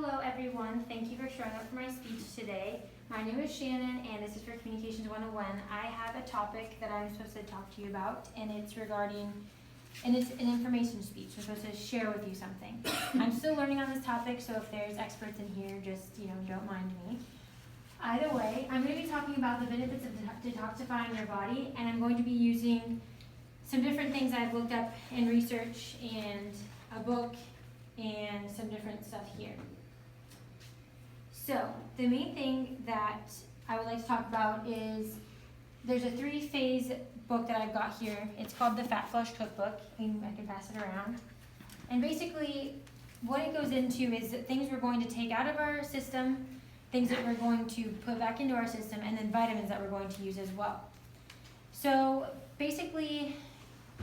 Hello everyone, thank you for showing up for my speech today. My name is Shannon and this is for Communications 101. I have a topic that I'm supposed to talk to you about and it's an information speech. I'm supposed to share with you something. I'm still learning on this topic, so if there's experts in here, just don't mind me. Either way, I'm going to be talking about the benefits of detoxifying your body, and I'm going to be using some different things I've looked up in research and a book and some different stuff here. So, the main thing that I would like to talk about is there's a 3-phase book that I've got here. It's called the Fat Flush Cookbook, and I can pass it around. And basically, what it goes into is things we're going to take out of our system, things that we're going to put back into our system, and then vitamins that we're going to use as well. So, basically,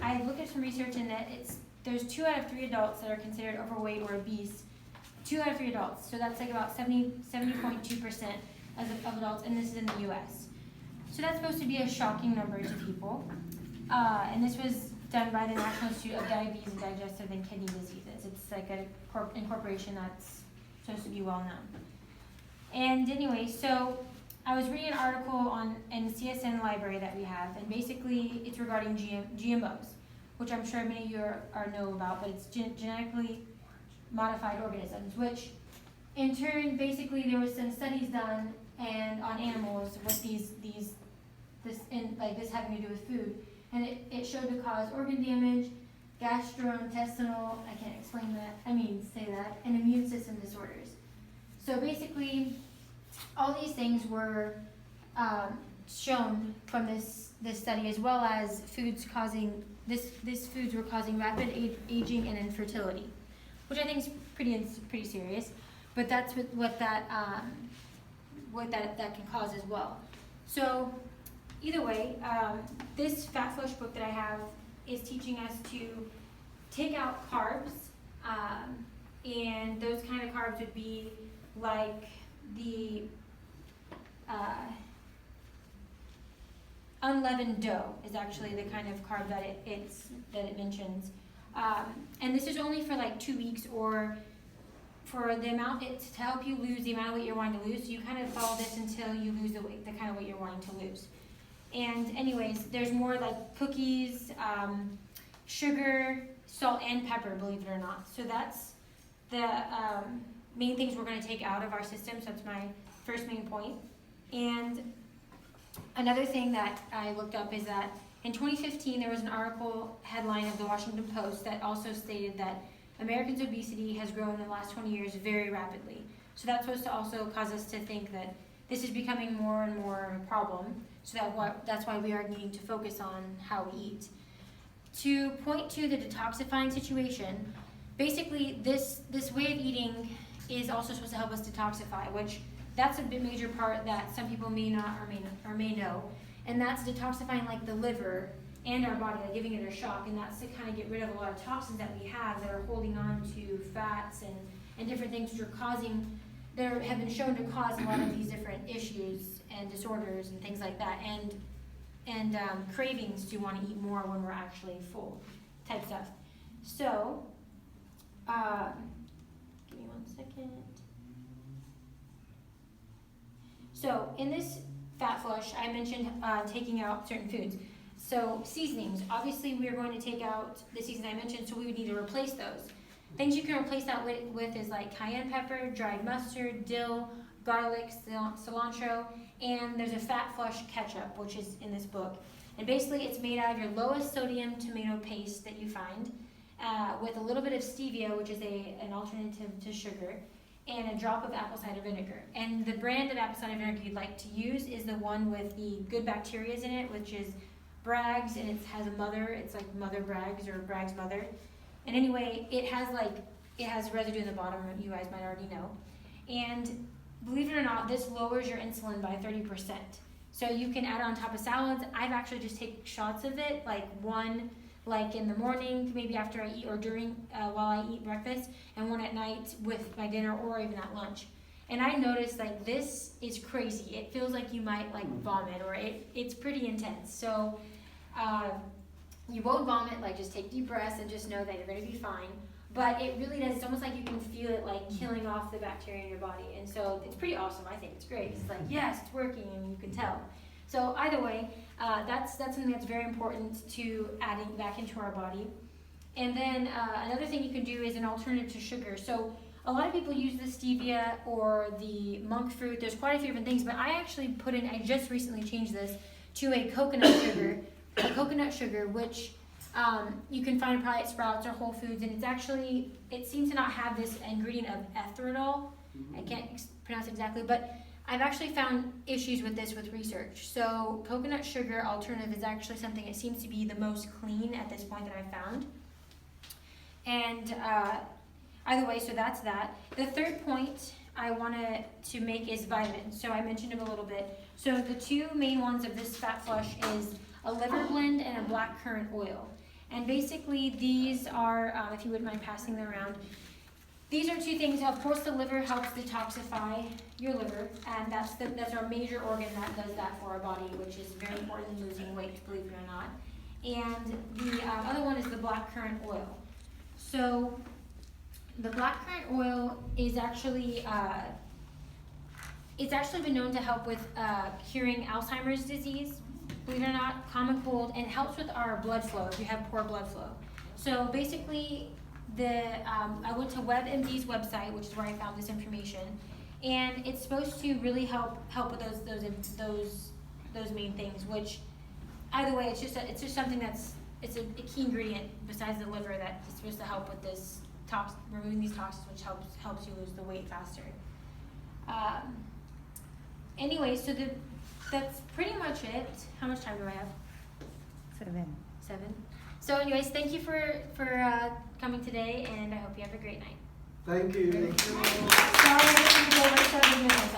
I looked at some research in that there's 2 out of 3 adults that are considered overweight or obese. 2 out of 3 adults, so that's like about 70.2% of adults, and this is in the U.S. So that's supposed to be a shocking number to people. And this was done by the National Institute of Diabetes, Digestive, and Kidney Diseases. It's like a incorporation that's supposed to be well known. And anyway, so I was reading an article in the CSN library that we have, and basically it's regarding GMOs, which I'm sure many of you know about, but it's genetically modified organisms, which in turn, basically there was some studies done and on animals with this having to do with food, and it showed to cause organ damage, gastrointestinal, I can't explain that, say that, and immune system disorders. So basically, all these things were shown from this study, as well as foods causing these foods were causing rapid aging and infertility, which I think is pretty serious. But that's what that can cause as well. So either way, this Fat Flush book that I have is teaching us to take out carbs, and those kind of carbs would be like the unleavened dough is actually the kind of carb that it mentions, and this is only for like 2 weeks, or for the amount to help you lose the amount of weight you're wanting to lose. So you kind of follow this until you lose the kind of weight you're wanting to lose. And anyways, there's more like cookies, sugar, salt, and pepper, believe it or not. So that's the main things we're going to take out of our system. So that's my first main point. And another thing that I looked up is that in 2015 there was an article headline of the Washington Post that also stated that Americans' obesity has grown in the last 20 years very rapidly. So that's supposed to also cause us to think that this is becoming more and more a problem. So that's why we are needing to focus on how we eat. To point to the detoxifying situation, basically this way of eating is also supposed to help us detoxify, which that's a major part that some people may not or may know, and that's detoxifying like the liver and our body, like giving it a shock, and that's to kind of get rid of a lot of toxins that we have that are holding on to fats and different things which have been shown to cause a lot of these different issues and disorders and things like that, and cravings to want to eat more when we're actually full type stuff. So, give me 1 second. So in this Fat Flush, I mentioned taking out certain foods. So seasonings, obviously we are going to take out the seasonings I mentioned, so we would need to replace those. Things you can replace that with is like cayenne pepper, dried mustard, dill, garlic, cilantro, and there's a Fat Flush ketchup, which is in this book. And basically it's made out of your lowest sodium tomato paste that you find, with a little bit of stevia, which is an alternative to sugar, and a drop of apple cider vinegar. And the brand of apple cider vinegar you'd like to use is the one with the good bacteria in it, which is Bragg's, and it has a mother. It's like Mother Bragg's or Bragg's Mother. And anyway, it has residue in the bottom, you guys might already know. And believe it or not, this lowers your insulin by 30%. So you can add it on top of salads. I've actually just taken shots of it, like one like in the morning, maybe after I eat, or during while I eat breakfast, and one at night with my dinner, or even at lunch. And I noticed like this is crazy. It feels like you might like vomit, or it's pretty intense. So You won't vomit, like just take deep breaths and just know that you're gonna be fine. But it really does, it's almost like you can feel it like killing off the bacteria in your body. And so it's pretty awesome, I think it's great. It's like, yes, it's working and you can tell. So either way, that's something that's very important to adding back into our body. And then another thing you can do is an alternative to sugar. So a lot of people use the stevia or the monk fruit. There's quite a few different things, but I actually put in, I just recently changed this to a coconut sugar, which you can find probably at Sprouts or Whole Foods, and it's actually, it seems to not have this ingredient of erythritol. I can't pronounce it exactly, but I've actually found issues with this with research. So coconut sugar alternative is actually something that seems to be the most clean at this point that I've found. And either way, so that's that. The third point I wanted to make is vitamins. So I mentioned them a little bit. So the two main ones of this fat flush is a liver blend and a black currant oil. And basically these are, if you wouldn't mind passing them around, these are two things. Of course, the liver helps detoxify your liver, and that's our major organ that does that for our body, which is very important in losing weight, believe it or not. And the other one is the black currant oil. So the black currant oil is actually, it's actually been known to help with curing Alzheimer's disease, believe it or not, common cold, and it helps with our blood flow if you have poor blood flow. So basically, I went to WebMD's website, which is where I found this information, and it's supposed to really help with those main things. Which, either way, it's just something that's a key ingredient besides the liver that is supposed to help with this removing these toxins, which helps you lose the weight faster. Anyway, so that's pretty much it. How much time do I have? 7. So anyways, thank you for coming today, and I hope you have a great night. Thank you. Sorry I didn't go over 7 minutes.